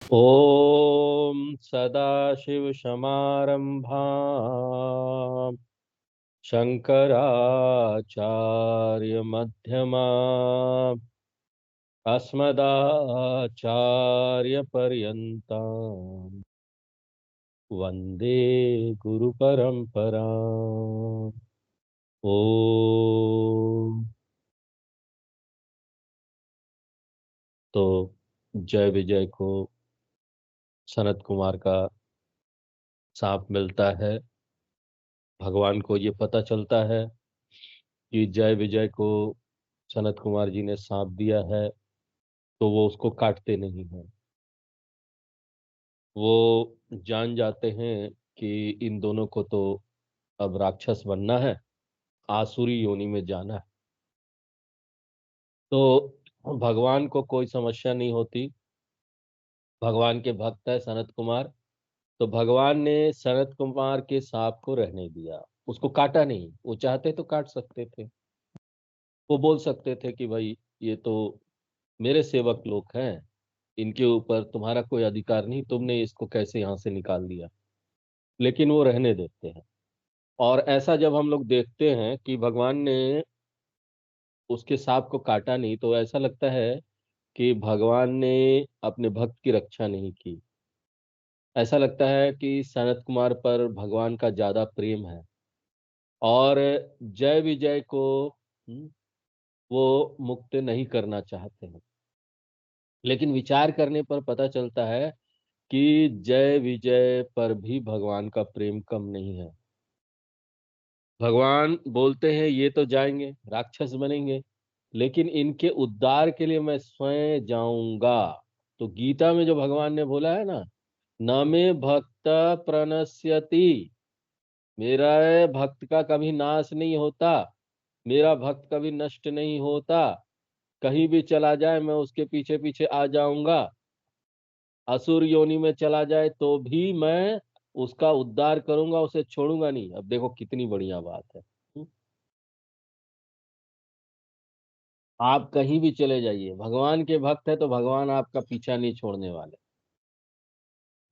ॐ सदाशिवसमारम्भाम् शङ्कराचार्यमध्यमाम् अस्मदाचार्यपर्यन्ताम् वन्दे गुरुपरम्पराम्। ॐ तो जय विजय को सनत कुमार का सांप मिलता है। भगवान को ये पता चलता है कि जय विजय को सनत कुमार जी ने सांप दिया है, तो वो उसको काटते नहीं हैं। वो जान जाते हैं कि इन दोनों को तो अब राक्षस बनना है, आसुरी योनि में जाना है। तो भगवान को कोई समस्या नहीं होती। भगवान के भक्त है सनत कुमार। तो भगवान ने सनत कुमार के सांप को रहने दिया, उसको काटा नहीं। वो चाहते तो काट सकते थे, वो बोल सकते थे कि भाई ये तो मेरे सेवक लोग हैं, इनके ऊपर तुम्हारा कोई अधिकार नहीं, तुमने इसको कैसे यहाँ से निकाल दिया। लेकिन वो रहने देते हैं। और ऐसा जब हम लोग देखते हैं कि भगवान ने उसके सांप को काटा नहीं, तो ऐसा लगता है कि भगवान ने अपने भक्त की रक्षा नहीं की। ऐसा लगता है कि सनत कुमार पर भगवान का ज्यादा प्रेम है। और जय विजय को वो मुक्त नहीं करना चाहते हैं। लेकिन विचार करने पर पता चलता है कि जय विजय पर भी भगवान का प्रेम कम नहीं है। भगवान बोलते हैं ये तो जाएंगे, राक्षस बनेंगे, लेकिन इनके उद्धार के लिए मैं स्वयं जाऊंगा। तो गीता में जो भगवान ने बोला है ना, न मे भक्त प्रणश्यति, मेरा भक्त का कभी नाश नहीं होता, मेरा भक्त कभी नष्ट नहीं होता। कहीं भी चला जाए मैं उसके पीछे पीछे आ जाऊंगा। असुर योनि में चला जाए तो भी मैं उसका उद्धार करूंगा, उसे छोड़ूंगा नहीं। अब देखो कितनी बढ़िया बात है। आप कहीं भी चले जाइए, भगवान के भक्त है तो भगवान आपका पीछा नहीं छोड़ने वाले।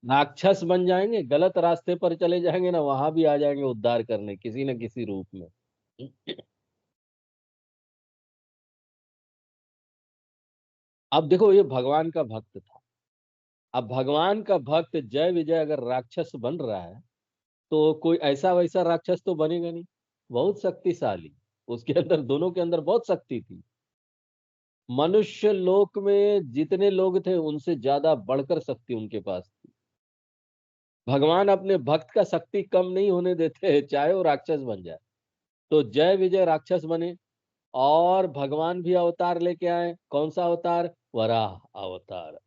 राक्षस बन जाएंगे, गलत रास्ते पर चले जाएंगे ना, वहां भी आ जाएंगे उद्धार करने किसी न किसी रूप में। अब देखो ये भगवान का भक्त था। अब भगवान का भक्त जय विजय अगर राक्षस बन रहा है, तो कोई ऐसा वैसा राक्षस तो बनेगा नहीं, बहुत शक्तिशाली। उसके अंदर, दोनों के अंदर बहुत शक्ति थी। मनुष्य लोक में जितने लोग थे उनसे ज्यादा बढ़कर शक्ति उनके पास थी। भगवान अपने भक्त का शक्ति कम नहीं होने देते हैं, चाहे वो राक्षस बन जाए। तो जय विजय राक्षस बने, और भगवान भी अवतार लेके आए। कौन सा अवतार? वराह अवतार।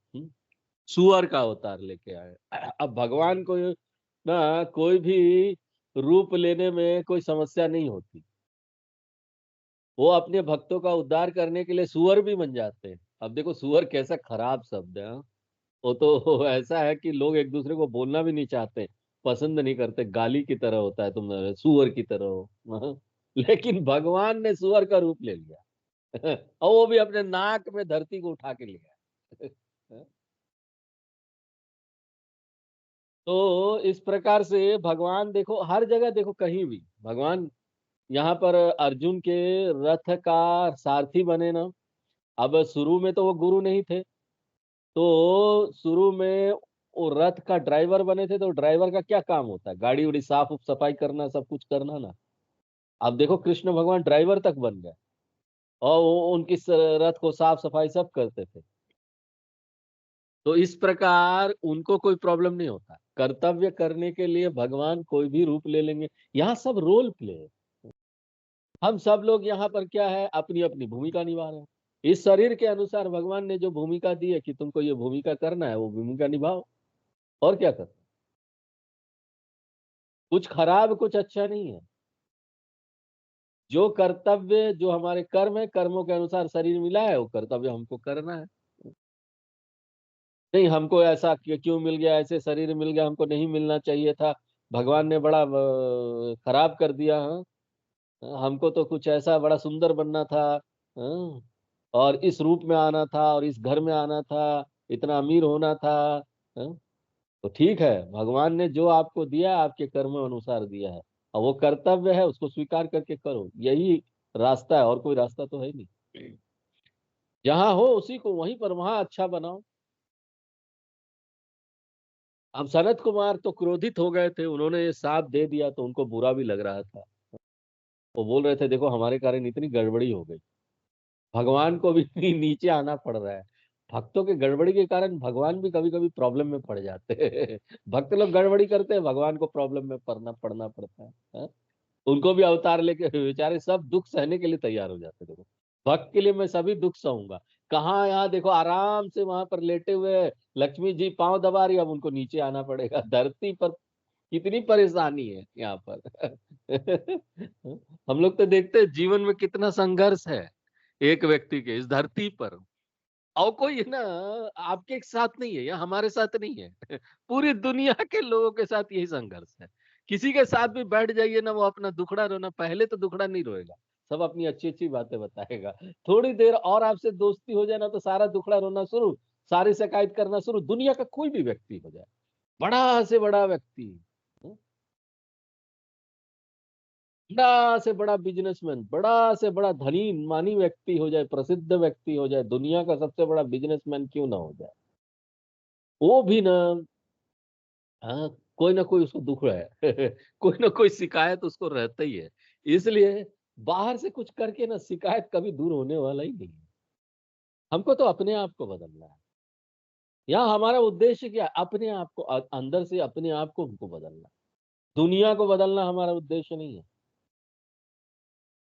सुअर का अवतार लेके आए। अब भगवान को ना कोई भी रूप लेने में कोई समस्या नहीं होती। वो अपने भक्तों का उद्धार करने के लिए सुअर भी बन जाते हैं। अब देखो सुअर कैसा खराब शब्द है, हाँ? वो तो ऐसा है कि लोग एक दूसरे को बोलना भी नहीं चाहते, पसंद नहीं करते, गाली की तरह होता है, तुम सुअर की तरह हो। हाँ? लेकिन भगवान ने सुअर का रूप ले लिया। और वो भी अपने नाक में धरती को उठा के लिया। तो इस प्रकार से भगवान देखो हर जगह, देखो कहीं भी भगवान, यहाँ पर अर्जुन के रथ का सारथी बने ना। अब शुरू में तो वो गुरु नहीं थे, तो शुरू में वो रथ का ड्राइवर बने थे। तो ड्राइवर का क्या काम होता है? गाड़ी उड़ी साफ सफाई करना, सब कुछ करना ना। अब देखो कृष्ण भगवान ड्राइवर तक बन गए, और वो उनकी रथ को साफ सफाई सब करते थे। तो इस प्रकार उनको कोई प्रॉब्लम नहीं होता। कर्तव्य करने के लिए भगवान कोई भी रूप ले लेंगे। यहाँ सब रोल प्ले है। हम सब लोग यहाँ पर क्या है, अपनी अपनी भूमिका निभा रहे हैं। इस शरीर के अनुसार भगवान ने जो भूमिका दी है कि तुमको ये भूमिका करना है, वो भूमिका निभाओ। और क्या कर, कुछ खराब कुछ अच्छा नहीं है। जो कर्तव्य, जो हमारे कर्म है, कर्मों के अनुसार शरीर मिला है, वो कर्तव्य हमको करना है। नहीं हमको ऐसा क्यों मिल गया, ऐसे शरीर मिल गया, हमको नहीं मिलना चाहिए था, भगवान ने बड़ा खराब कर दिया। हाँ, हमको तो कुछ ऐसा बड़ा सुंदर बनना था। हाँ, और इस रूप में आना था, और इस घर में आना था, इतना अमीर होना था। हाँ? तो ठीक है, भगवान ने जो आपको दिया आपके कर्म अनुसार दिया है, और वो कर्तव्य है, उसको स्वीकार करके करो, यही रास्ता है, और कोई रास्ता तो है नहीं। जहां हो उसी को वहीं पर वहां अच्छा बनाओ। अब सनत कुमार तो क्रोधित हो गए थे, उन्होंने ये साथ दे दिया तो उनको बुरा भी लग रहा था। वो बोल रहे थे देखो हमारे कारण इतनी गड़बड़ी हो गई, भगवान को भी नीचे आना पड़ रहा है। भक्तों के गड़बड़ी के कारण भगवान भी कभी कभी प्रॉब्लम में पड़ जाते हैं। भक्त लोग गड़बड़ी करते हैं, भगवान को प्रॉब्लम में पड़ना पड़ता है, हाँ? उनको भी अवतार लेके बेचारे सब दुख सहने के लिए तैयार हो जाते हैं। देखो, भक्त के लिए मैं सभी दुख सहूंगा। कहाँ, यहाँ देखो आराम से वहां पर लेटे हुए लक्ष्मी जी पांव दबा रही, अब उनको नीचे आना पड़ेगा। धरती पर कितनी परेशानी है यहाँ पर। हम लोग तो देखते हैं जीवन में कितना संघर्ष है एक व्यक्ति के इस धरती पर, और कोई है ना आपके साथ नहीं है या हमारे साथ नहीं है। पूरी दुनिया के लोगों के साथ यही संघर्ष है। किसी के साथ भी बैठ जाइए ना, वो अपना दुखड़ा रोना, पहले तो दुखड़ा नहीं रोएगा, सब अपनी अच्छी अच्छी बातें बताएगा। थोड़ी देर और आपसे दोस्ती हो जाए ना, तो सारा दुखड़ा रोना शुरू, सारी शिकायत करना शुरू। दुनिया का कोई भी व्यक्ति हो जाए, बड़ा से बड़ा व्यक्ति, हम्म, बड़ा से बड़ा बिजनेसमैन, बड़ा से बड़ा धनी मानी व्यक्ति हो जाए, प्रसिद्ध व्यक्ति हो जाए, दुनिया का सबसे बड़ा बिजनेसमैन क्यों ना हो जाए, वो भी ना, हाँ, कोई ना कोई उसको दुख है। कोई ना कोई शिकायत उसको रहता ही है। इसलिए बाहर से कुछ करके ना शिकायत कभी दूर होने वाला ही नहीं है। हमको तो अपने आप को बदलना है। यहाँ हमारा उद्देश्य क्या है? अपने आप को अंदर से अपने आप को हमको बदलना। दुनिया को बदलना हमारा उद्देश्य नहीं है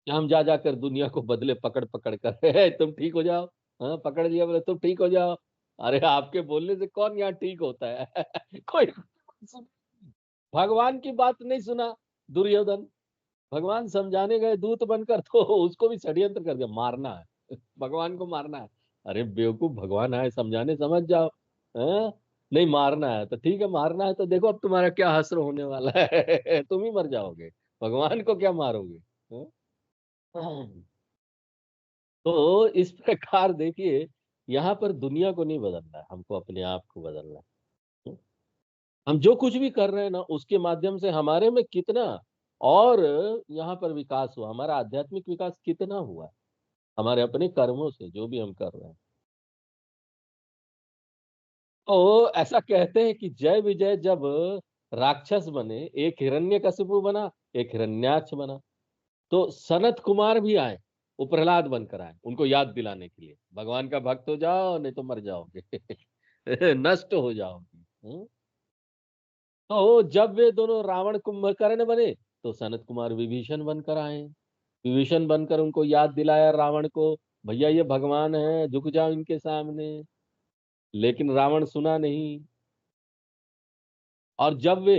कि हम जा जाकर दुनिया को बदले पकड़ पकड़ कर। "हे, तुम ठीक हो जाओ, हाँ पकड़ लिया बोले तुम ठीक हो जाओ"। अरे आपके बोलने से कौन यहाँ ठीक होता है? कोई भगवान की बात नहीं सुना दुर्योधन। भगवान समझाने गए दूत बनकर, तो उसको भी षड्यंत्र कर दिया, मारना है। भगवान को मारना है। अरे बेवकूफ, भगवान आए समझाने, समझ जाओ। हैं? नहीं मारना है तो ठीक है, मारना है तो देखो अब तुम्हारा क्या हश्र होने वाला है। तुम ही मर जाओगे, भगवान को क्या मारोगे? हैं? तो इस प्रकार देखिए, यहाँ पर दुनिया को नहीं बदलना है, हमको अपने आप को बदलना है। हम जो कुछ भी कर रहे हैं ना, उसके माध्यम से हमारे में कितना और यहाँ पर विकास हुआ, हमारा आध्यात्मिक विकास कितना हुआ, हमारे अपने कर्मों से जो भी हम कर रहे हैं। तो ऐसा कहते हैं कि जय विजय जब राक्षस बने, एक हिरण्यकशिपु बना, एक हिरण्याक्ष बना, तो सनत कुमार भी आए, वो प्रहलाद बनकर आए उनको याद दिलाने के लिए, भगवान का भक्त हो जाओ नहीं तो मर जाओगे। नष्ट हो जाओगे। तो जब वे दोनों रावण कुंभकर्ण बने, तो सनत कुमार विभीषण बनकर आए। विभीषण बनकर उनको याद दिलाया रावण को, भैया ये भगवान है, झुक जाओ इनके सामने। लेकिन रावण सुना नहीं। और जब वे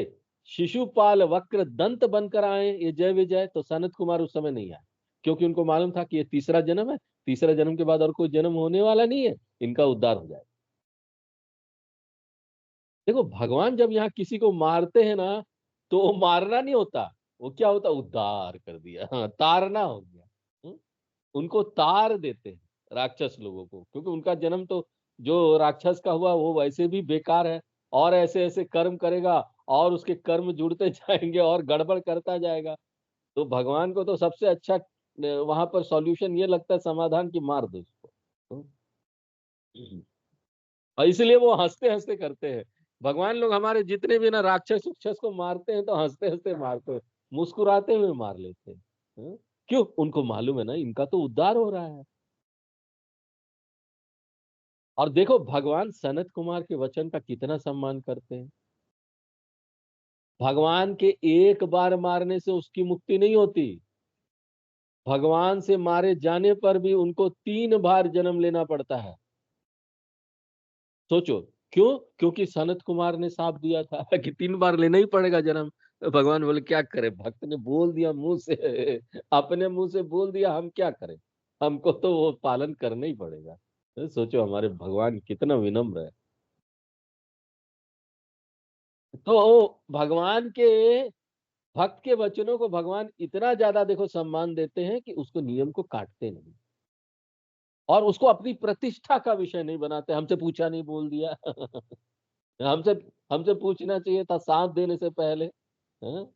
शिशुपाल वक्र दंत बनकर आए ये जय विजय, तो सनत कुमार उस समय नहीं आए, क्योंकि उनको मालूम था कि ये तीसरा जन्म है, तीसरा जन्म के बाद और कोई जन्म होने वाला नहीं है, इनका उद्धार हो जाए। देखो भगवान जब यहाँ किसी को मारते हैं ना, तो वो मारना नहीं होता, वो क्या होता, उद्धार कर दिया, हाँ, तारना हो गया। हम्म? उनको तार देते हैं राक्षस लोगों को, क्योंकि उनका जन्म तो जो राक्षस का हुआ वो वैसे भी बेकार है, और ऐसे ऐसे कर्म करेगा, और उसके कर्म जुड़ते जाएंगे और गड़बड़ करता जाएगा। तो भगवान को तो सबसे अच्छा वहां पर सॉल्यूशन ये लगता है, समाधान, की मार दो उसको। हम्म। और इसलिए वो हंसते हंसते करते हैं। भगवान लोग हमारे जितने भी ना राक्षस उक्षस को मारते हैं, तो हंसते हंसते मारते हैं, मुस्कुराते हुए मार लेते हैं। क्यों? उनको मालूम है ना इनका तो उद्धार हो रहा है। और देखो भगवान सनत कुमार के वचन का कितना सम्मान करते हैं। भगवान के एक बार मारने से उसकी मुक्ति नहीं होती, भगवान से मारे जाने पर भी उनको 3 बार जन्म लेना पड़ता है। सोचो, क्यों? क्योंकि सनत कुमार ने साफ दिया था कि 3 बार लेना ही पड़ेगा जन्म। तो भगवान बोले क्या करे, भक्त ने बोल दिया मुंह से, अपने मुंह से बोल दिया, हम क्या करें, हमको तो वो पालन करना ही पड़ेगा। तो सोचो हमारे भगवान कितना विनम्र है। तो भगवान के भक्त के वचनों को भगवान इतना ज्यादा देखो सम्मान देते हैं कि उसको नियम को काटते नहीं, और उसको अपनी प्रतिष्ठा का विषय नहीं बनाते, हमसे पूछा नहीं बोल दिया। हमसे हमसे पूछना चाहिए था साथ देने से पहले। हाँ?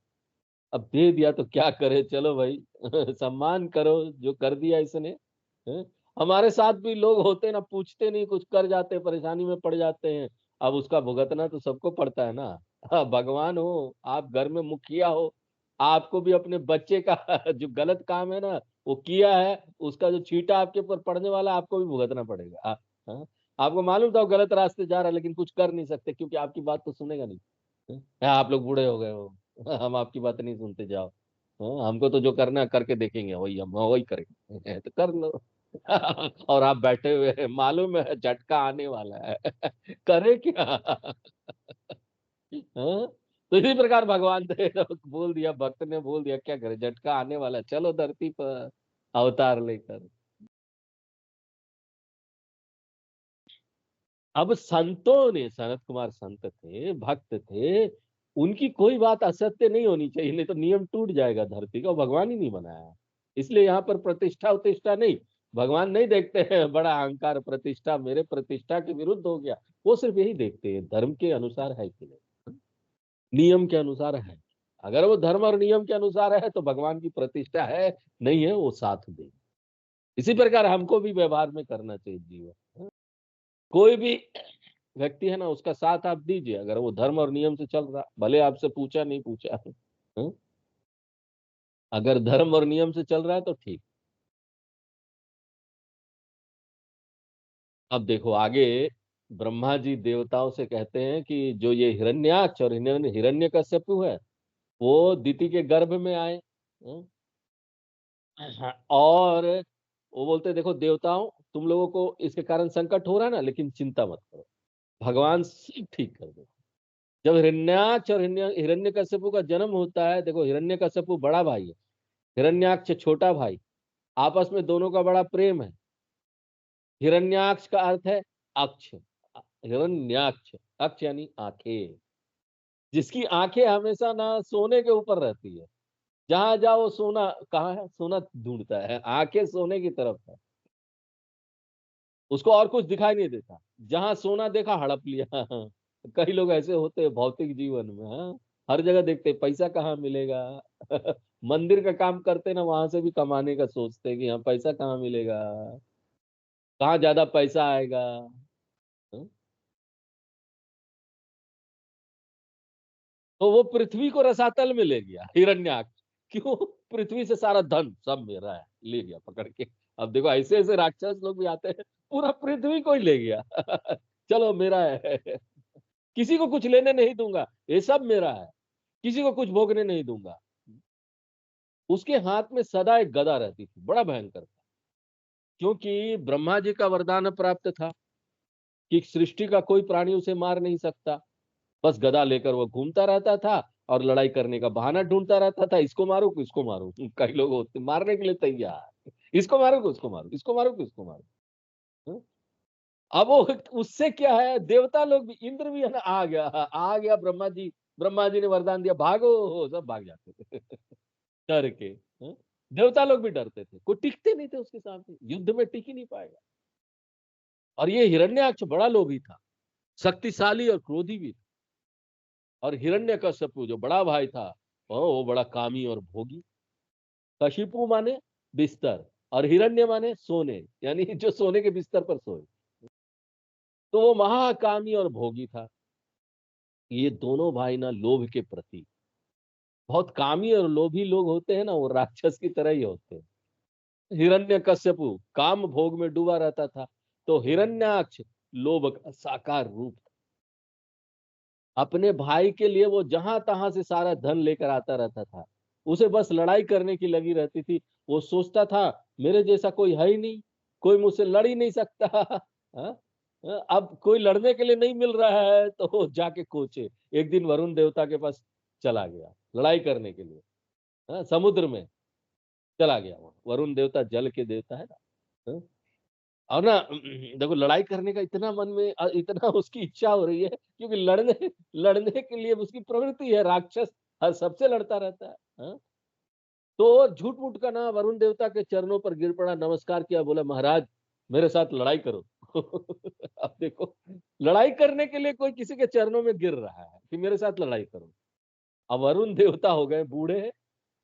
अब दे दिया तो क्या करे, चलो भाई सम्मान करो जो कर दिया इसने। हैं? हमारे साथ भी लोग होते हैं ना, पूछते नहीं, कुछ कर जाते हैं, परेशानी में पड़ जाते हैं। अब उसका भुगतना तो सबको पड़ता है ना। हाँ, भगवान हो, आप घर में मुखिया हो, आपको भी अपने बच्चे का जो गलत काम है ना वो किया है, उसका जो छींटा आपके ऊपर पड़ने वाला है, आपको भी भुगतना पड़ेगा। हाँ? आपको मालूम था वो गलत रास्ते जा रहा है, लेकिन कुछ कर नहीं सकते क्योंकि आपकी बात तो सुनेगा नहीं। आप लोग बूढ़े हो गए हो, हम आपकी बात नहीं सुनते, जाओ। हमको तो जो करना है करके देखेंगे, वही हम वही करेंगे। तो कर लो। और आप बैठे हुए हैं, मालूम है झटका आने वाला है। करे क्या? हाँ? तो इसी प्रकार भगवान ने बोल दिया, भक्त ने बोल दिया, क्या करे, झटका आने वाला है, चलो धरती पर अवतार लेकर। अब संतों ने, सनत कुमार संत थे, भक्त थे, उनकी कोई बात असत्य नहीं होनी चाहिए, नहीं तो नियम टूट जाएगा धरती का, भगवान ही नहीं बनाया है। इसलिए यहाँ पर प्रतिष्ठा उत्तिष्ठा नहीं, भगवान नहीं देखते हैं बड़ा अहंकार, प्रतिष्ठा मेरे प्रतिष्ठा के विरुद्ध हो गया। वो सिर्फ यही देखते हैं धर्म के अनुसार है कि नहीं, नियम के अनुसार है। अगर वो धर्म और नियम के अनुसार है तो भगवान की प्रतिष्ठा है, नहीं है वो साथ दे। इसी प्रकार हमको भी व्यवहार में करना चाहिए जीवन। कोई भी व्यक्ति है ना, उसका साथ आप दीजिए, अगर वो धर्म और नियम से चल रहा, भले आपसे पूछा नहीं पूछा। हं? अगर धर्म और नियम से चल रहा है तो ठीक। अब देखो आगे, ब्रह्मा जी देवताओं से कहते हैं कि जो ये हिरण्याक्ष और हिरण्यकश्यपु है, वो दिति के गर्भ में आए। हं? हाँ, और वो बोलते हैं, देखो देवताओं, तुम लोगों को इसके कारण संकट हो रहा है ना, लेकिन चिंता मत करो, भगवान सब ठीक कर दे। जब हिरण्याक्ष और हिरण्यकश्यपु का जन्म होता है, देखो हिरण्यकश्यपु बड़ा भाई है, हिरण्याक्ष छोटा भाई, आपस में दोनों का बड़ा प्रेम है। हिरण्याक्ष का अर्थ है अक्ष, हिरण्याक्ष, अक्ष यानी आंखें, जिसकी आंखें हमेशा ना सोने के ऊपर रहती है। जहां जाओ वो सोना, कहाँ है सोना ढूंढता है, आंखें सोने की तरफ है, उसको और कुछ दिखाई नहीं देता। जहां सोना देखा हड़प लिया। कई लोग ऐसे होते हैं भौतिक जीवन में। हाँ? हर जगह देखते हैं, पैसा कहाँ मिलेगा। मंदिर का काम करते ना, वहां से भी कमाने का सोचते हैं कि हाँ पैसा कहाँ मिलेगा, कहाँ ज्यादा पैसा आएगा। हाँ? तो वो पृथ्वी को रसातल में ले गया हिरण्याक्ष। क्यों? पृथ्वी से सारा धन सब मेरा है, ले गया पकड़ के। अब देखो ऐसे ऐसे राक्षस लोग भी आते हैं, पूरा पृथ्वी को ही ले गया। चलो मेरा है, किसी को कुछ लेने नहीं दूंगा, ये सब मेरा है, किसी को कुछ भोगने नहीं दूंगा। उसके हाथ में सदा एक गदा रहती थी, बड़ा भयंकर था, क्योंकि ब्रह्मा जी का वरदान प्राप्त था कि सृष्टि का कोई प्राणी उसे मार नहीं सकता। बस गदा लेकर वो घूमता रहता था और लड़ाई करने का बहाना ढूंढता रहता था, इसको मारो कि इसको मारो। कई लोग होते मारने के लिए तैयार, इसको मारो कि उसको मारो, इसको मारो कि उसको मारो। हम्म? अब वो उससे क्या है, देवता लोग भी, इंद्र भी है ना, आ गया ब्रह्मा जी, ब्रह्मा जी ने वरदान दिया, भागो, सब भाग जाते थे। डर के। देवता लोग भी डरते थे, कोई टिकते नहीं थे उसके सामने, युद्ध में टिक ही नहीं पाएगा। और ये हिरण्याक्ष बड़ा लोभी था, शक्तिशाली और क्रोधी भी था। और हिरण्यकश्यपु जो बड़ा भाई था, वो बड़ा कामी और भोगी। कशिपु माने बिस्तर, और हिरण्य माने सोने, यानी जो सोने के बिस्तर पर सोए। तो वो महाकामी और भोगी था। ये दोनों भाई ना लोभ के प्रति, बहुत कामी और लोभी लोग होते हैं ना, वो राक्षस की तरह ही होते हैं। हिरण्यकश्यपु काम भोग में डूबा रहता था, तो हिरण्याक्ष लोभ का साकार रूप था। अपने भाई के लिए वो जहां तहां से सारा धन लेकर आता रहता था, उसे बस लड़ाई करने की लगी रहती थी। वो सोचता था मेरे जैसा कोई है ही नहीं, कोई मुझसे लड़ ही नहीं सकता। हाँ? अब कोई लड़ने के लिए नहीं मिल रहा है तो वो जाके कोचे। एक दिन वरुण देवता के पास चला गया लड़ाई करने के लिए। हाँ? समुद्र में चला गया, वहां वरुण देवता जल के देवता है ना। हाँ? और ना देखो लड़ाई करने का इतना मन में इतना उसकी इच्छा हो रही है, क्योंकि लड़ने लड़ने के लिए उसकी प्रवृत्ति है, राक्षस हर सबसे लड़ता रहता है। हाँ? तो झूठ मूठ का ना वरुण देवता के चरणों पर गिर पड़ा, नमस्कार किया, बोला महाराज मेरे साथ लड़ाई करो। अब देखो, लड़ाई करने के लिए कोई किसी के चरणों में गिर रहा है कि मेरे साथ लड़ाई करो। अब वरुण देवता हो गए बूढ़े,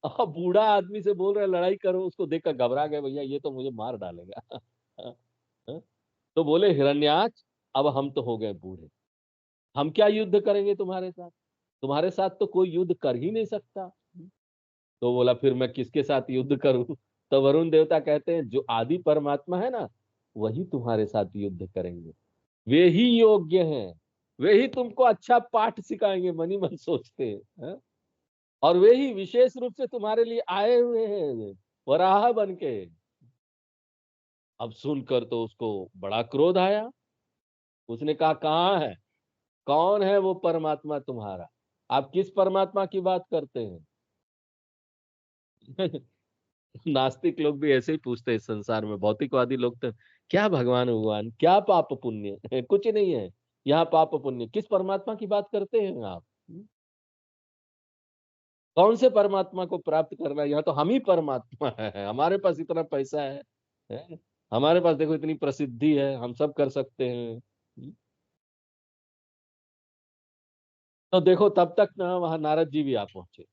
अब बूढ़ा आदमी से बोल रहे हैं लड़ाई करो, उसको देखकर घबरा गए, भैया ये तो मुझे मार डालेगा। तो बोले हिरण्याक्ष, अब हम तो हो गए बूढ़े, हम क्या युद्ध करेंगे तुम्हारे साथ, तुम्हारे साथ तो कोई युद्ध कर ही नहीं सकता। तो बोला फिर मैं किसके साथ युद्ध करूं? तो वरुण देवता कहते हैं जो आदि परमात्मा है ना, वही तुम्हारे साथ युद्ध करेंगे, वे ही योग्य हैं, वे ही तुमको अच्छा पाठ सिखाएंगे, मनी मन सोचते हैं। और वे ही विशेष रूप से तुम्हारे लिए आए हुए हैं वराह बन के। अब सुनकर तो उसको बड़ा क्रोध आया, उसने कहा कहाँ है, कौन है वो परमात्मा तुम्हारा, आप किस परमात्मा की बात करते हैं? नास्तिक लोग भी ऐसे ही पूछते हैं इस संसार में, भौतिकवादी लोग तो क्या भगवान भगवान, क्या पाप पुण्य, कुछ नहीं है यहाँ पाप पुण्य, किस परमात्मा की बात करते हैं आप? कौन से परमात्मा को प्राप्त करना है, यहाँ तो हम ही परमात्मा है, हमारे पास इतना पैसा है? हमारे पास देखो इतनी प्रसिद्धि है, हम सब कर सकते हैं। तो देखो तब तक ना वहां नारद जी भी आ पहुंचे,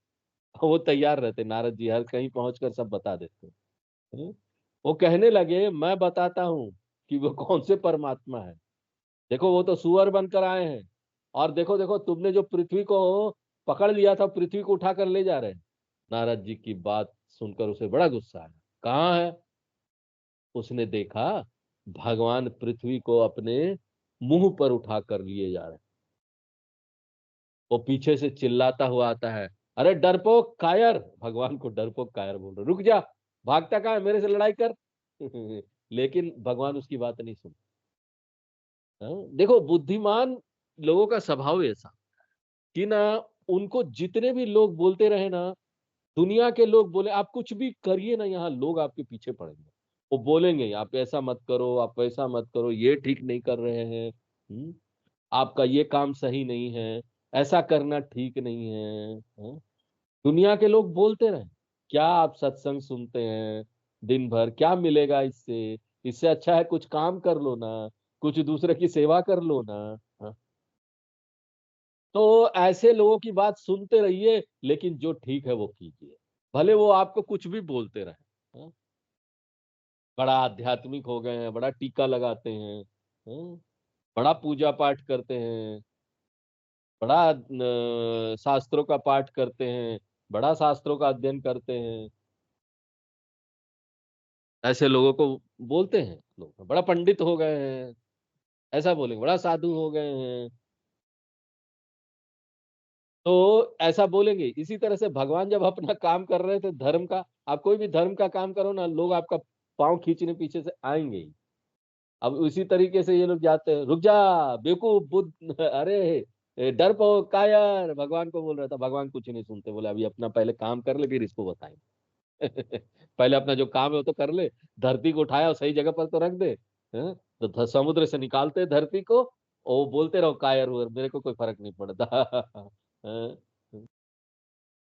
वो तैयार रहते, नारद जी हर कहीं पहुंचकर सब बता देते हैं। वो कहने लगे मैं बताता हूँ कि वो कौन से परमात्मा है। देखो वो तो सुअर बनकर आए हैं, और देखो देखो तुमने जो पृथ्वी को पकड़ लिया था, पृथ्वी को उठाकर ले जा रहे हैं। नारद जी की बात सुनकर उसे बड़ा गुस्सा आया, कहाँ है? उसने देखा भगवान पृथ्वी को अपने मुंह पर उठाकर लिए जा रहे हैं। वो पीछे से चिल्लाता हुआ आता है, अरे डरपोक कायर, भगवान को डरपोक कायर बोल रहे, रुक जा, भागता कहाँ है, मेरे से लड़ाई कर। लेकिन भगवान उसकी बात नहीं सुनते। देखो बुद्धिमान लोगों का स्वभाव ऐसा कि ना, उनको जितने भी लोग बोलते रहे ना, दुनिया के लोग बोले आप कुछ भी करिए ना, यहाँ लोग आपके पीछे पड़ेंगे, वो बोलेंगे आप ऐसा मत करो, आप वैसा मत करो, ये ठीक नहीं कर रहे हैं, आपका ये काम सही नहीं है, ऐसा करना ठीक नहीं है, दुनिया के लोग बोलते रहे, क्या आप सत्संग सुनते हैं दिन भर, क्या मिलेगा इससे, इससे अच्छा है कुछ काम कर लो ना, कुछ दूसरे की सेवा कर लो ना। हाँ? तो ऐसे लोगों की बात सुनते रहिए, लेकिन जो ठीक है वो कीजिए, भले वो आपको कुछ भी बोलते रहे। हाँ? बड़ा आध्यात्मिक हो गए हैं, बड़ा टीका लगाते हैं, हाँ? बड़ा पूजा पाठ करते हैं, बड़ा शास्त्रों का पाठ करते हैं, बड़ा शास्त्रों का अध्ययन करते हैं, ऐसे लोगों को बोलते हैं लोग बड़ा पंडित हो गए हैं, ऐसा बोलेंगे बड़ा साधु हो गए हैं। तो ऐसा बोलेंगे, इसी तरह से भगवान जब अपना काम कर रहे थे धर्म का, आप कोई भी धर्म का काम करो ना, लोग आपका पाँव खींचने पीछे से आएंगे ही। अब उसी तरीके से ये लोग जाते हैं, रुक जा बेवकूफ बुद्ध, अरे डरपोक कायर, भगवान को बोल रहा था, भगवान कुछ नहीं सुनते, बोले अभी अपना पहले काम कर ले फिर इसको बताएंगे। पहले अपना जो काम है वो तो कर ले, धरती को उठाया और सही जगह पर तो रख दे। हैं? तो समुद्र से निकालते धरती को, और वो बोलते रहो कायर हुए, मेरे को कोई फर्क नहीं पड़ता। हैं?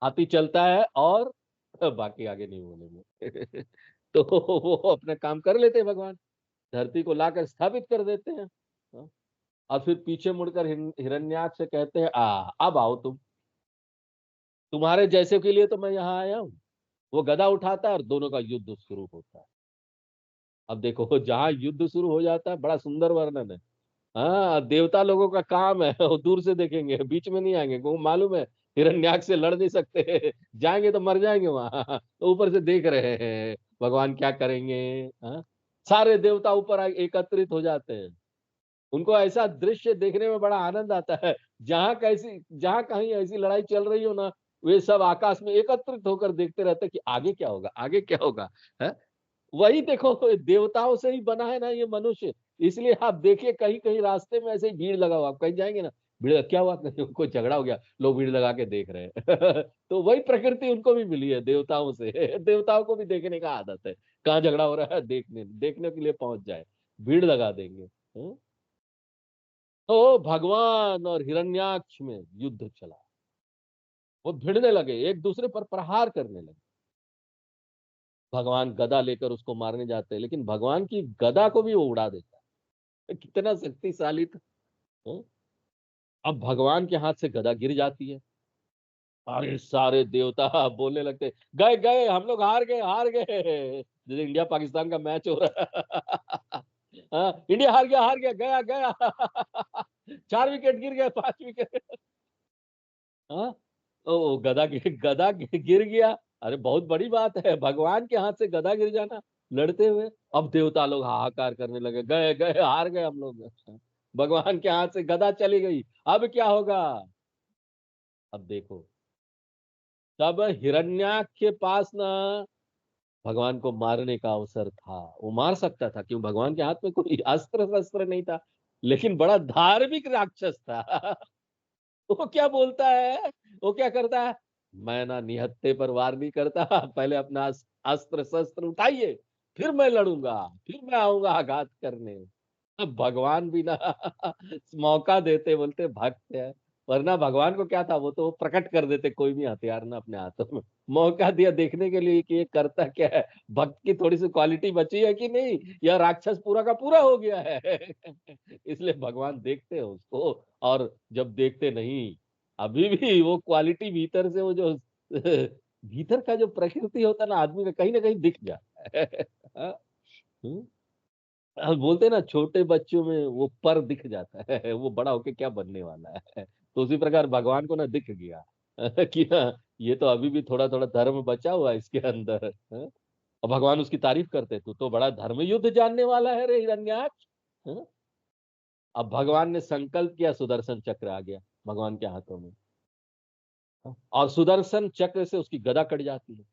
हाथी चलता है और बाकी आगे नहीं बोलेंगे। तो वो अपना काम कर लेते हैं भगवान, धरती को लाकर स्थापित कर देते हैं। हाँ? और फिर पीछे मुड़कर हिरण्याक्ष से कहते हैं अब आओ तुम, तुम्हारे जैसे के लिए तो मैं यहाँ आया हूँ। वो गदा उठाता है और दोनों का युद्ध शुरू होता है। अब देखो जहां युद्ध शुरू हो जाता है, बड़ा सुंदर वर्णन है। हाँ देवता लोगों का काम है, वो दूर से देखेंगे, बीच में नहीं आएंगे, वो मालूम है हिरण्याक्ष से लड़ नहीं सकते, जाएंगे तो मर जाएंगे वहां, तो ऊपर से देख रहे हैं भगवान क्या करेंगे। हाँ? सारे देवता ऊपर एकत्रित हो जाते हैं, उनको ऐसा दृश्य देखने में बड़ा आनंद आता है, जहां कहीं ऐसी लड़ाई चल रही हो ना, वे सब आकाश में एकत्रित होकर देखते रहते हैं कि आगे क्या होगा, आगे क्या होगा। है? वही देखो देवताओं से ही बना है ना ये मनुष्य, इसलिए आप देखिए कहीं कहीं रास्ते में ऐसे ही भीड़ लगा हुआ, आप कहीं जाएंगे ना, भीड़ क्या हुआ, कहीं कोई झगड़ा हो गया, लोग भीड़ लगा के देख रहे हैं। तो वही प्रकृति उनको भी मिली है देवताओं से, देवताओं को भी देखने का आदत है, कहाँ झगड़ा हो रहा है देखने देखने के लिए पहुंच जाए, भीड़ लगा देंगे। तो भगवान और हिरण्याक्ष में युद्ध चला, वो भिड़ने लगे, एक दूसरे पर प्रहार करने लगे। भगवान गदा लेकर उसको मारने जाते हैं, लेकिन भगवान की गदा को भी वो उड़ा देता है। कितना शक्तिशाली था। हाँ? अब भगवान के हाथ से गदा गिर जाती है, अरे सारे देवता बोलने लगते, गए गए हम लोग हार गए हार गए, जैसे इंडिया पाकिस्तान का मैच हो रहा है। हाँ, इंडिया हार गया गया गया। 4 विकेट गिर गए, 5 विकेट। हाँ, ओ गदा गिर गया। अरे बहुत बड़ी बात है, भगवान के हाथ से गदा गिर जाना लड़ते हुए। अब देवता लोग हाहाकार करने लगे, गए गए हार गए हम लोग। भगवान के हाथ से गदा चली गई, अब क्या होगा? अब देखो, तब हिरण्याक्ष के पास ना भगवान को मारने का अवसर था, वो मार सकता था, क्यों? भगवान के हाथ में कोई अस्त्र शस्त्र नहीं था, लेकिन बड़ा धार्मिक राक्षस था। वो क्या बोलता है, वो क्या करता है, मैं ना निहत्थे पर वार नहीं करता, पहले अपना अस्त्र शस्त्र उठाइए, फिर मैं लड़ूंगा, फिर मैं आऊंगा आघात करने। अब भगवान भी ना मौका देते, बोलते भक्त है, वरना भगवान को क्या था, वो तो प्रकट कर देते कोई भी हथियार ना अपने हाथों में। मौका दिया देखने के लिए कि ये करता क्या है, भक्त की थोड़ी सी क्वालिटी बची है कि नहीं, या राक्षस पूरा का पूरा हो गया है। इसलिए भगवान देखते हैं उसको, और जब देखते नहीं, अभी भी वो क्वालिटी भीतर से, वो जो भीतर का जो प्रकृति होता है ना आदमी का, कहीं ना कहीं दिख जाता है। हाँ? हम्म? बोलते हैं ना, छोटे बच्चों में वो पर दिख जाता है, वो बड़ा होके क्या बनने वाला है। तो उसी प्रकार भगवान को ना दिख गया, कि ना ये तो अभी भी थोड़ा थोड़ा धर्म बचा हुआ है इसके अंदर। हाँ? और भगवान उसकी तारीफ करते, तू तो बड़ा धर्म युद्ध जानने वाला है रे हिरण्याक्ष। हाँ? अब भगवान ने संकल्प किया, सुदर्शन चक्र आ गया भगवान के हाथों में। हाँ? और सुदर्शन चक्र से उसकी गदा कट जाती है,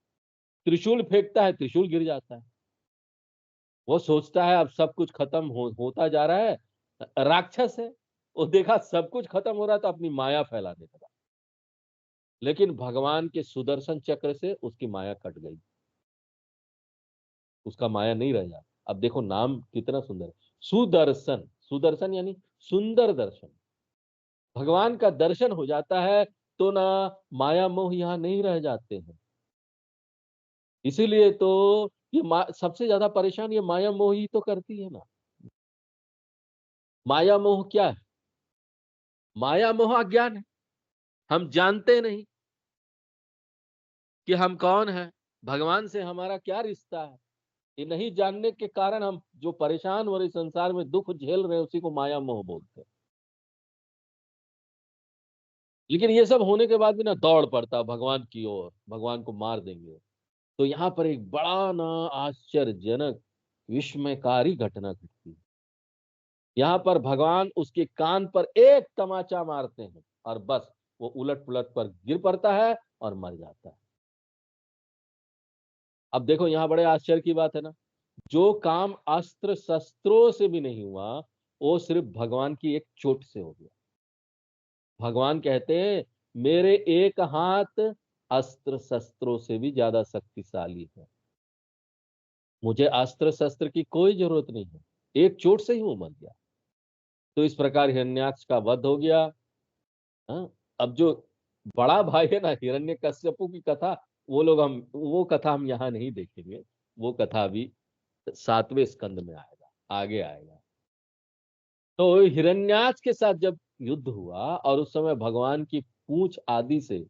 त्रिशूल फेंकता है, त्रिशूल गिर जाता है। वो सोचता है अब सब कुछ खत्म होता जा रहा है, राक्षस है, वो देखा सब कुछ खत्म हो रहा था, अपनी माया फैलाने लगा। लेकिन भगवान के सुदर्शन चक्र से उसकी माया कट गई, उसका माया नहीं रह जाता। अब देखो नाम कितना सुंदर है, सुदर्शन, सुदर्शन यानी सुंदर दर्शन। भगवान का दर्शन हो जाता है तो ना माया मोह यहाँ नहीं रह जाते हैं। इसीलिए तो ये सबसे ज्यादा परेशान ये माया मोह ही तो करती है ना। माया मोह क्या है? माया मोह अज्ञान है, हम जानते नहीं कि हम कौन है, भगवान से हमारा क्या रिश्ता है। ये नहीं जानने के कारण हम जो परेशान हो रहे संसार में दुख झेल रहे हैं, उसी को माया मोह बोलते हैं। लेकिन ये सब होने के बाद भी ना दौड़ पड़ता भगवान की ओर, भगवान को मार देंगे। तो यहाँ पर एक बड़ा ना आश्चर्यजनक विस्मयकारी घटना घटती है। यहाँ पर भगवान उसके कान पर एक तमाचा मारते हैं, और बस वो उलट पुलट पर गिर पड़ता है और मर जाता है। अब देखो यहाँ बड़े आश्चर्य की बात है ना, जो काम अस्त्र शस्त्रों से भी नहीं हुआ, वो सिर्फ भगवान की एक चोट से हो गया। भगवान कहते हैं, मेरे एक हाथ अस्त्र शस्त्रों से भी ज्यादा शक्तिशाली है, मुझे अस्त्र शस्त्र की कोई जरूरत नहीं है, एक चोट से ही वो मर गया। तो इस प्रकार हिरण्याक्ष का वध हो गया। हाँ? अब जो बड़ा भाई है ना हिरण्यकश्यपु की कथा, वो कथा हम यहाँ नहीं देखेंगे, वो कथा अभी 7वें स्कंद में आएगा, आगे आएगा। तो हिरण्याक्ष के साथ जब युद्ध हुआ, और उस समय भगवान की पूंछ आदि से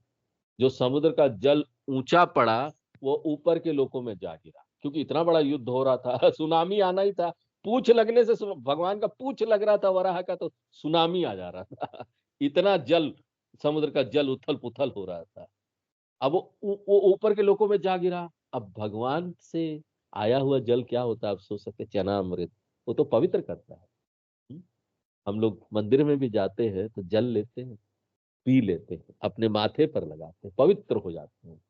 जो समुद्र का जल ऊंचा पड़ा, वो ऊपर के लोकों में जा गिरा, क्योंकि इतना बड़ा युद्ध हो रहा था। सुनामी आना ही था, पूंछ लगने से भगवान का पूंछ लग रहा था वराह का, तो सुनामी आ जा रहा था। इतना जल, समुद्र का जल उथल पुथल हो रहा था। अब वो ऊपर के लोकों में जा गिरा। अब भगवान से आया हुआ जल क्या होता है, आप सोच सकते, चना अमृत, वो तो पवित्र करता है। हम्म? हम लोग मंदिर में भी जाते हैं तो जल लेते हैं, पी लेते हैं, अपने माथे पर लगाते हैं, पवित्र हो जाते हैं।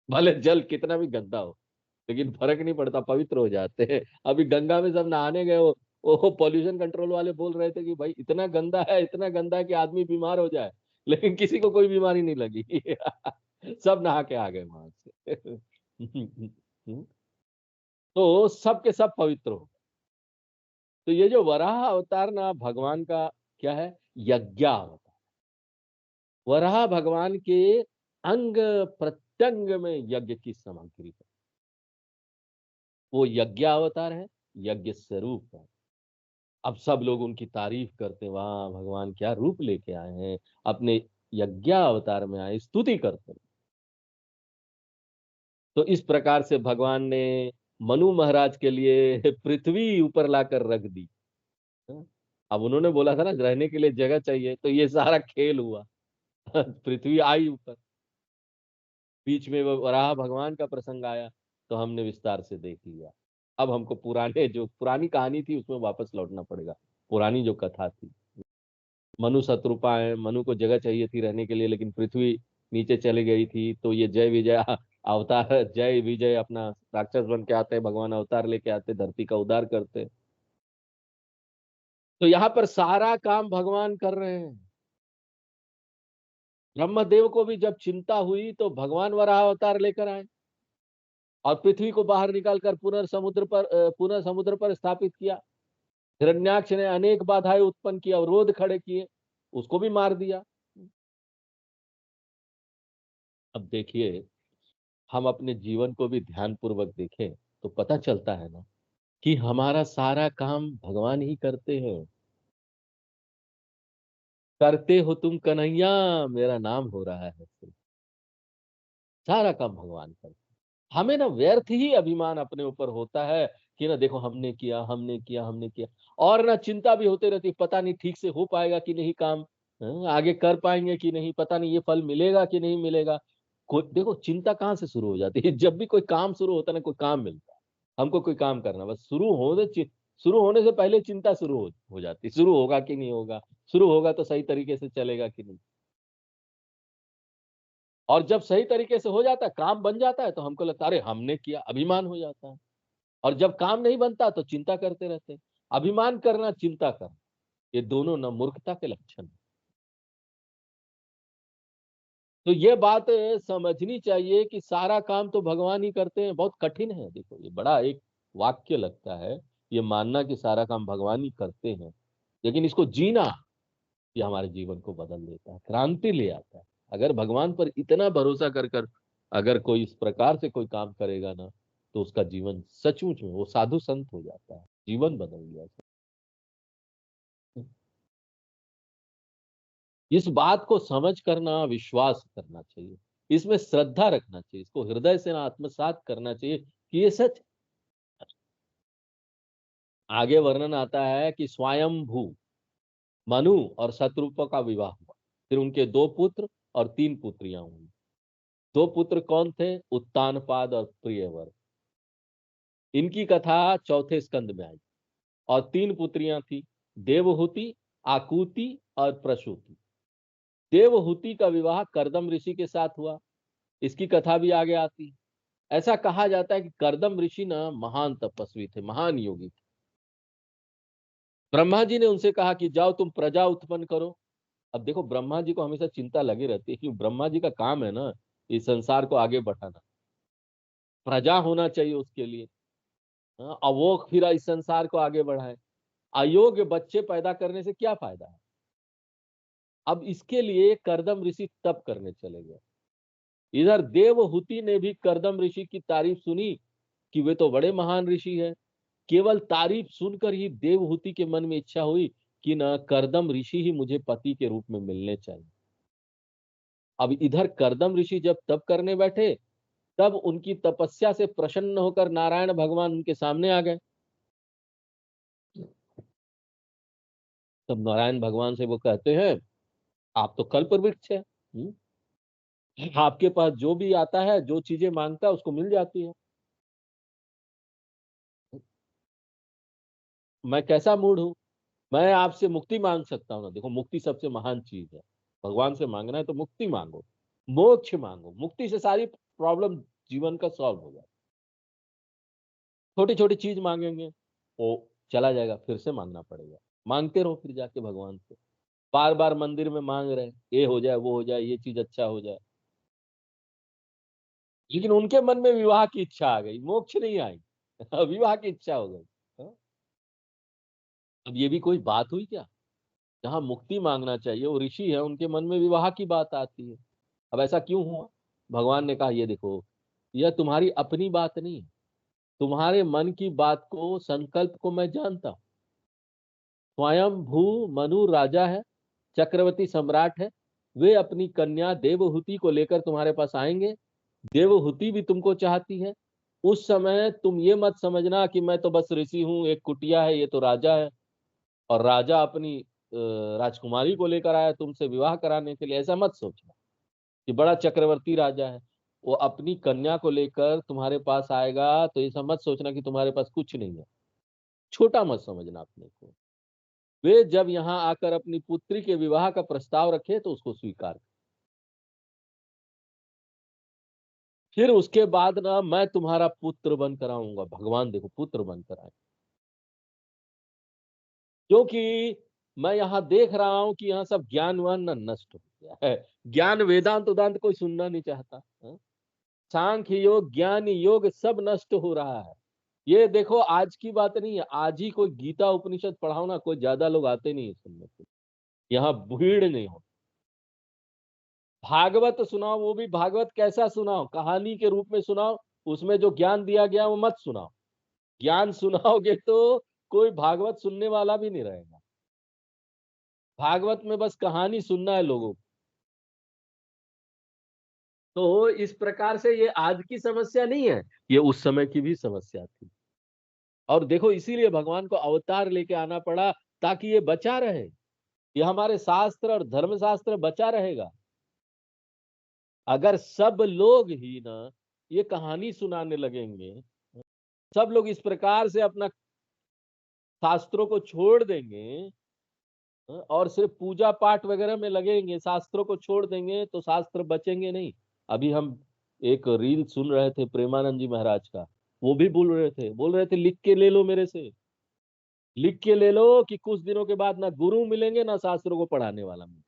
भले जल कितना भी गंदा हो, लेकिन फर्क नहीं पड़ता, पवित्र हो जाते हैं। अभी गंगा में सब नहाने गए, वो पॉल्यूशन कंट्रोल वाले बोल रहे थे कि भाई इतना गंदा है, इतना गंदा है कि आदमी बीमार हो जाए, लेकिन किसी को कोई बीमारी नहीं लगी। सब नहा के आ गए वहां से। तो सब के सब पवित्र हो। तो ये जो वराह अवतार ना भगवान का क्या है, यज्ञ अवतार। वराह भगवान के अंग प्रत्यंग में यज्ञ की सामग्री है, वो यज्ञ अवतार है, यज्ञ स्वरूप है। अब सब लोग उनकी तारीफ करते हैं, वाह भगवान क्या रूप लेके आए हैं, अपने यज्ञ अवतार में आए, स्तुति करते हैं। तो इस प्रकार से भगवान ने मनु महाराज के लिए पृथ्वी ऊपर लाकर रख दी। हाँ? अब उन्होंने बोला था ना रहने के लिए जगह चाहिए, तो ये सारा खेल हुआ। पृथ्वी आई ऊपर, बीच में वो वराह भगवान का प्रसंग आया, तो हमने विस्तार से देख लिया। अब हमको पुराने जो पुरानी कहानी थी उसमें वापस लौटना पड़ेगा। पुरानी जो कथा थी, मनु शत्रुपा है, मनु को जगह चाहिए थी रहने के लिए, लेकिन पृथ्वी नीचे चली गई थी, तो ये जय विजय अवतार, जय विजय अपना राक्षस बन के आते हैं, भगवान अवतार लेके आते, धरती का उद्धार करते। तो यहाँ पर सारा काम भगवान कर रहे हैं। ब्रह्मदेव को भी जब चिंता हुई तो भगवान वराह अवतार लेकर आए और पृथ्वी को बाहर निकालकर पुनः समुद्र पर स्थापित किया। हिरण्याक्ष ने अनेक बाधाएं उत्पन्न की, अवरोध खड़े किए, उसको भी मार दिया। अब देखिए, हम अपने जीवन को भी ध्यान पूर्वक देखें तो पता चलता है ना कि हमारा सारा काम भगवान ही करते हैं। करते हो तुम कन्हैया, मेरा नाम हो रहा है। सारा काम भगवान करते हैं। हमें ना व्यर्थ ही अभिमान अपने ऊपर होता है कि ना देखो हमने किया, हमने किया, हमने किया, और ना चिंता भी होती रहती, पता नहीं ठीक से हो पाएगा कि नहीं काम, आगे कर पाएंगे कि नहीं, पता नहीं ये फल मिलेगा कि नहीं मिलेगा। कोई देखो चिंता कहाँ से शुरू हो जाती है? जब भी कोई काम शुरू होता है ना, कोई काम मिलता है, हमको कोई काम करना, बस शुरू होने से पहले चिंता हो जाती, शुरू होगा कि नहीं होगा, शुरू होगा तो सही तरीके से चलेगा कि नहीं। और जब सही तरीके से हो जाता है, काम बन जाता है, तो हमको लगता है अरे हमने किया, अभिमान हो जाता है। और जब काम नहीं बनता तो चिंता करते रहते हैं। अभिमान करना, चिंता करना, ये दोनों न मूर्खता के लक्षण हैं। तो ये बात समझनी चाहिए कि सारा काम तो भगवान ही करते हैं। बहुत कठिन है, देखो ये बड़ा एक वाक्य लगता है, ये मानना कि सारा काम भगवान ही करते हैं, लेकिन इसको जीना, ये हमारे जीवन को बदल देता है, क्रांति ले आता है। अगर भगवान पर इतना भरोसा कर कर अगर कोई इस प्रकार से कोई काम करेगा ना, तो उसका जीवन सचमुच में वो साधु संत हो जाता है, जीवन बदल जाता है। इस बात को समझ करना, विश्वास करना चाहिए, इसमें श्रद्धा रखना चाहिए, इसको हृदय से ना आत्मसात करना चाहिए कि ये सच। आगे वर्णन आता है कि स्वयंभू मनु और शत्रुप का विवाह हुआ, फिर उनके दो पुत्र और तीन पुत्रियां हुई। दो पुत्र कौन थे? उत्तानपाद और प्रियवर। इनकी कथा चौथे स्कंद में आई। और तीन पुत्रियां थी, देवहूति, आकुति और प्रसूति। देवहूति का विवाह करदम ऋषि के साथ हुआ, इसकी कथा भी आगे आती है। ऐसा कहा जाता है कि करदम ऋषि ना महान तपस्वी थे, महान योगी थे। ब्रह्मा जी ने उनसे कहा कि जाओ तुम प्रजा उत्पन्न करो। अब देखो ब्रह्मा जी को हमेशा चिंता लगी रहती है कि ब्रह्मा जी का काम है ना इस संसार को आगे बढ़ाना, प्रजा होना चाहिए उसके लिए। हाँ, और वो फिर इस संसार को आगे बढ़ाए। अयोग्य बच्चे पैदा करने से क्या फायदा है? अब इसके लिए करदम ऋषि तप करने चले गए। इधर देवहूति ने भी करदम ऋषि की तारीफ सुनी कि वे तो बड़े महान ऋषि है। केवल तारीफ सुनकर ही देवहूति के मन में इच्छा हुई कि न करदम ऋषि ही मुझे पति के रूप में मिलने चाहिए। अब इधर करदम ऋषि जब तप करने बैठे, तब उनकी तपस्या से प्रसन्न होकर नारायण भगवान उनके सामने आ गए। तब नारायण भगवान से वो कहते हैं, आप तो कल्प वृक्ष है, आपके पास जो भी आता है, जो चीजें मांगता है उसको मिल जाती है। मैं कैसा मूड हूं, मैं आपसे मुक्ति मांग सकता हूँ ना। देखो मुक्ति सबसे महान चीज है, भगवान से मांगना है तो मुक्ति मांगो, मोक्ष मांगो, मुक्ति से सारी प्रॉब्लम जीवन का सॉल्व हो जाए। छोटी छोटी चीज मांगेंगे वो चला जाएगा, फिर से मांगना पड़ेगा। मांगते रहो फिर जाके भगवान से, बार बार मंदिर में मांग रहे हैं ये हो जाए, वो हो जाए, ये चीज अच्छा हो जाए, लेकिन उनके मन में विवाह की इच्छा आ गई, मोक्ष नहीं आई। विवाह की इच्छा हो गई। हाँ? अब ये भी कोई बात हुई क्या? जहाँ मुक्ति मांगना चाहिए, वो ऋषि है, उनके मन में विवाह की बात आती है। अब ऐसा क्यों हुआ? भगवान ने कहा ये देखो, यह तुम्हारी अपनी बात नहीं है, तुम्हारे मन की बात को, संकल्प को मैं जानता हूं। स्वयं भू मनु राजा है, चक्रवर्ती सम्राट है। वे अपनी कन्या देवहूति को लेकर तुम्हारे पास आएंगे। देवहूति भी तुमको चाहती है। उस समय तुम ये मत समझना कि मैं तो बस ऋषि हूँ, एक कुटिया है, ये तो राजा है और राजा अपनी राजकुमारी को लेकर आया तुमसे विवाह कराने के लिए। ऐसा मत सोचना कि बड़ा चक्रवर्ती राजा है। वो अपनी कन्या को लेकर तुम्हारे पास आएगा तो ऐसा मत सोचना कि तुम्हारे पास कुछ नहीं है। छोटा मत समझना अपने को। वे जब यहाँ आकर अपनी पुत्री के विवाह का प्रस्ताव रखे तो उसको स्वीकार कर। फिर उसके बाद ना मैं तुम्हारा पुत्र बनकर आऊंगा। भगवान देखो पुत्र बनकर आए, क्योंकि मैं यहाँ देख रहा हूं कि यहाँ सब ज्ञान वान न नष्ट हो गया है। ज्ञान वेदांत उदांत कोई सुनना नहीं चाहता है? सांख्य योग ज्ञान योग सब नष्ट हो रहा है। ये देखो आज की बात नहीं है, आज ही कोई गीता उपनिषद पढ़ाओ ना, कोई ज्यादा लोग आते नहीं है सुनने के। यहाँ भीड़ नहीं हो। भागवत सुनाओ, वो भी भागवत कैसा सुनाओ, कहानी के रूप में सुनाओ। उसमें जो ज्ञान दिया गया वो मत सुनाओ। ज्ञान सुनाओगे तो कोई भागवत सुनने वाला भी नहीं रहेगा। भागवत में बस कहानी सुनना है लोगों को। तो इस प्रकार से ये आज की समस्या नहीं है, ये उस समय की भी समस्या थी। और देखो इसीलिए भगवान को अवतार लेके आना पड़ा, ताकि ये बचा रहे। ये हमारे शास्त्र और धर्मशास्त्र बचा रहेगा। अगर सब लोग ही ना ये कहानी सुनाने लगेंगे, सब लोग इस प्रकार से अपना शास्त्रों को छोड़ देंगे और सिर्फ पूजा पाठ वगैरह में लगेंगे, शास्त्रों को छोड़ देंगे, तो शास्त्र बचेंगे नहीं। अभी हम एक रील सुन रहे थे प्रेमानंद जी महाराज का। वो भी बोल रहे थे लिख के ले लो मेरे से, लिख के ले लो कि कुछ दिनों के बाद ना गुरु मिलेंगे ना शास्त्रों को पढ़ाने वाला मिलेगा।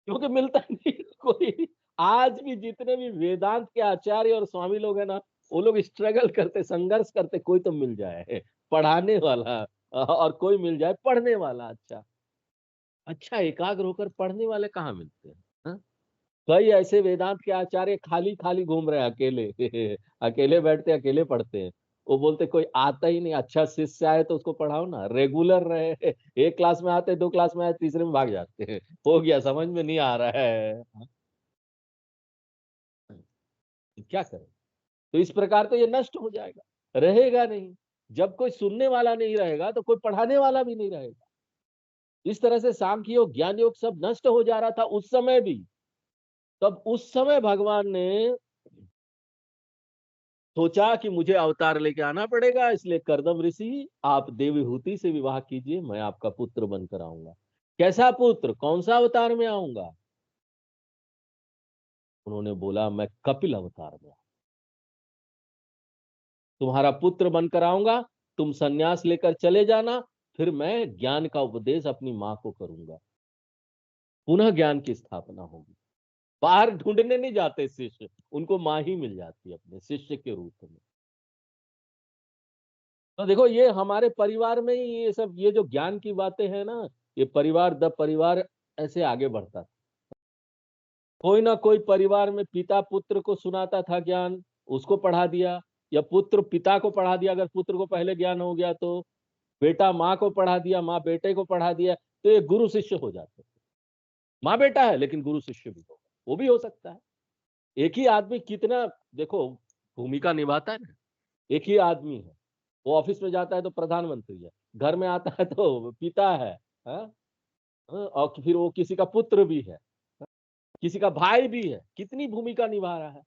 क्योंकि मिलता नहीं कोई। आज भी जितने भी वेदांत के आचार्य और स्वामी लोग हैं ना, वो लोग स्ट्रगल करते, संघर्ष करते, कोई तो मिल जाए पढ़ाने वाला, और कोई मिल जाए पढ़ने वाला। अच्छा अच्छा एकाग्र होकर पढ़ने वाले कहाँ मिलते हैं? हाँ? कई ऐसे वेदांत के आचार्य खाली खाली घूम रहे हैं अकेले अकेले बैठते अकेले पढ़ते हैं। वो बोलते कोई आता ही नहीं, अच्छा शिष्य आए तो उसको पढ़ाओ ना, रेगुलर रहे। एक क्लास में आते, दो क्लास में आए, तीसरे में भाग जाते हैं। हो गया, समझ में नहीं आ रहा है। हाँ, क्या करें? तो इस प्रकार तो ये नष्ट हो जाएगा, रहेगा नहीं। जब कोई सुनने वाला नहीं रहेगा तो कोई पढ़ाने वाला भी नहीं रहेगा। इस तरह से सांख्य योग ज्ञान योग सब नष्ट हो जा रहा था उस समय भी। तब उस समय भगवान ने सोचा कि मुझे अवतार लेके आना पड़ेगा, इसलिए करदम ऋषि आप देवहूति से विवाह कीजिए, मैं आपका पुत्र बनकर आऊंगा। कैसा पुत्र, कौन सा अवतार में आऊंगा? उन्होंने बोला मैं कपिल अवतार में तुम्हारा पुत्र बनकर आऊंगा। तुम सन्यास लेकर चले जाना, फिर मैं ज्ञान का उपदेश अपनी माँ को करूंगा। पुनः ज्ञान की स्थापना होगी। बाहर ढूंढने नहीं जाते शिष्य, उनको माँ ही मिल जाती है अपने शिष्य के रूप में। तो देखो ये हमारे परिवार में ही ये सब, ये जो ज्ञान की बातें हैं ना, ये परिवार द परिवार ऐसे आगे बढ़ता था। कोई ना कोई परिवार में पिता पुत्र को सुनाता था ज्ञान, उसको पढ़ा दिया, या पुत्र पिता को पढ़ा दिया, अगर पुत्र को पहले ज्ञान हो गया तो बेटा माँ को पढ़ा दिया, माँ बेटे को पढ़ा दिया, तो ये गुरु शिष्य हो जाते। माँ बेटा है लेकिन गुरु शिष्य भी होगा, वो भी हो सकता है। एक ही आदमी कितना, देखो, भूमिका निभाता है ना। एक ही आदमी है, वो ऑफिस में जाता है तो प्रधानमंत्री है, घर में आता है तो पिता है, हाँ? और फिर वो किसी का पुत्र भी है, किसी का भाई भी है, कितनी भूमिका निभा रहा है।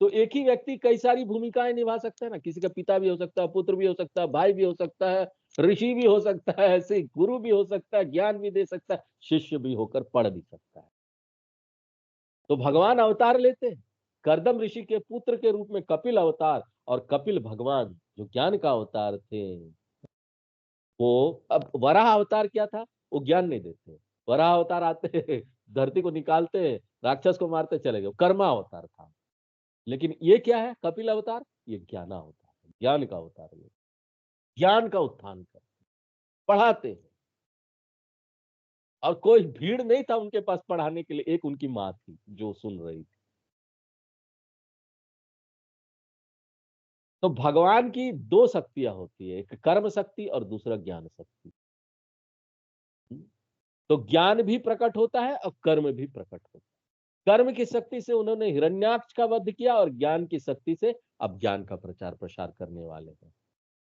तो एक ही व्यक्ति कई सारी भूमिकाएं निभा सकता है ना, किसी का पिता भी हो सकता है, पुत्र भी हो सकता है, भाई भी हो सकता है, ऋषि भी हो सकता है, ऐसे गुरु भी हो सकता है, ज्ञान भी दे सकता है, शिष्य भी होकर पढ़ भी सकता है। तो भगवान अवतार लेते हैं। करदम ऋषि के पुत्र के रूप में कपिल अवतार, और कपिल भगवान जो ज्ञान का अवतार थे। वो अब वराह अवतार क्या था, वो ज्ञान नहीं देते। वराह अवतार आते धरती को निकालते, राक्षस को मारते चले गए, कर्मा अवतार था। लेकिन ये क्या है, कपिल अवतार, ये ज्ञान अवतार है, ज्ञान का अवतार है। ज्ञान का उत्थान कर पढ़ाते हैं। और कोई भीड़ नहीं था उनके पास पढ़ाने के लिए, एक उनकी माँ थी जो सुन रही थी। तो भगवान की 2 शक्तियाँ होती है, एक कर्म शक्ति और दूसरा ज्ञान शक्ति। तो ज्ञान भी प्रकट होता है और कर्म भी प्रकट होता है। कर्म की शक्ति से उन्होंने हिरण्याक्ष का वध किया और ज्ञान की शक्ति से अब ज्ञान का प्रचार प्रसार करने वाले हैं।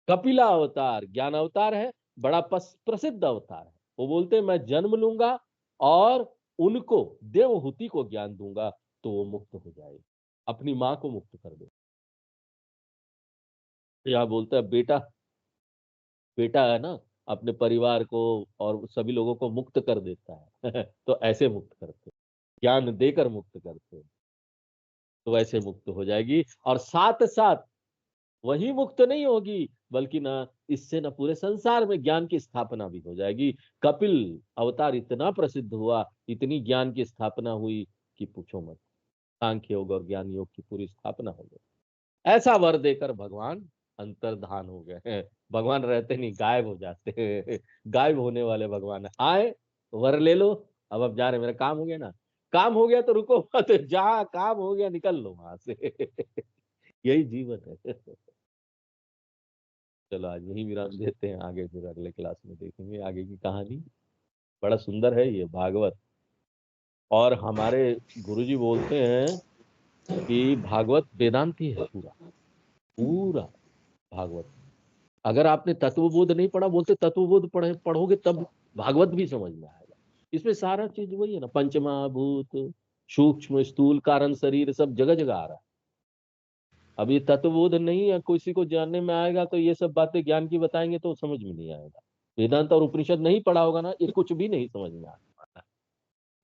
कपिला अवतार ज्ञान अवतार है, बड़ा प्रसिद्ध अवतार है। वो बोलते हैं मैं जन्म लूंगा और उनको देवहूति को ज्ञान दूंगा तो वो मुक्त हो जाएगी, अपनी माँ को मुक्त कर दे। यहाँ बोलता है बेटा, बेटा है ना, अपने परिवार को और सभी लोगों को मुक्त कर देता है तो ऐसे मुक्त करते, ज्ञान देकर मुक्त करते, तो ऐसे मुक्त हो जाएगी। और साथ साथ वही मुक्त नहीं होगी, बल्कि ना इससे ना पूरे संसार में ज्ञान की स्थापना भी हो जाएगी। कपिल अवतार इतना प्रसिद्ध हुआ, इतनी ज्ञान की स्थापना हुई कि पूछो मत। सांख्य योग और ज्ञान योग की पूरी स्थापना हो गई। ऐसा वर देकर भगवान अंतर्धान हो गए हैं। भगवान रहते नहीं, गायब हो जाते हैं। गायब होने वाले भगवान आए, वर ले लो, अब जा रहे, मेरा काम हो गया ना, काम हो गया तो रुको मत, जहां काम हो गया निकल लो वहां से। यही जीवन है। चलो आज यही विराम देते हैं, आगे फिर अगले क्लास में देखेंगे आगे की कहानी। बड़ा सुंदर है ये भागवत। और हमारे गुरुजी बोलते हैं कि भागवत वेदांती है पूरा, पूरा भागवत। अगर आपने तत्वबोध नहीं पढ़ा, बोलते तत्वबोध पढ़ोगे तब भागवत भी समझ में आएगा। इसमें सारा चीज वही है ना, पंचमहाभूत, सूक्ष्म स्थूल कारण शरीर सब जगह जगह आ रहा है। अब ये तत्वबोध नहीं है, किसी को जानने में आएगा तो ये सब बातें ज्ञान की बताएंगे तो समझ में नहीं आएगा। वेदांत और उपनिषद नहीं पढ़ा होगा ना, ये कुछ भी नहीं समझ में आता।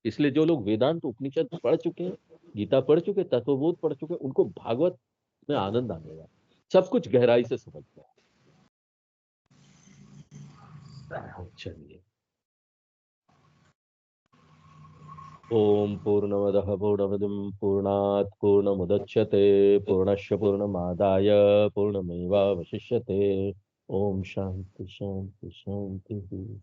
इसलिए जो लोग वेदांत उपनिषद पढ़ चुके हैं, गीता पढ़ चुके, तत्वबोध पढ़ चुके, उनको भागवत में आनंद आएगा, सब कुछ गहराई से समझते हैं। चलिए, ओम पूर्णमदः पूर्णमिदं पूर्णात् पूर्णमुदच्यते पूर्णस्य पूर्णमादाय पूर्णमेवावशिष्यते। ओम शांति शांति शांति।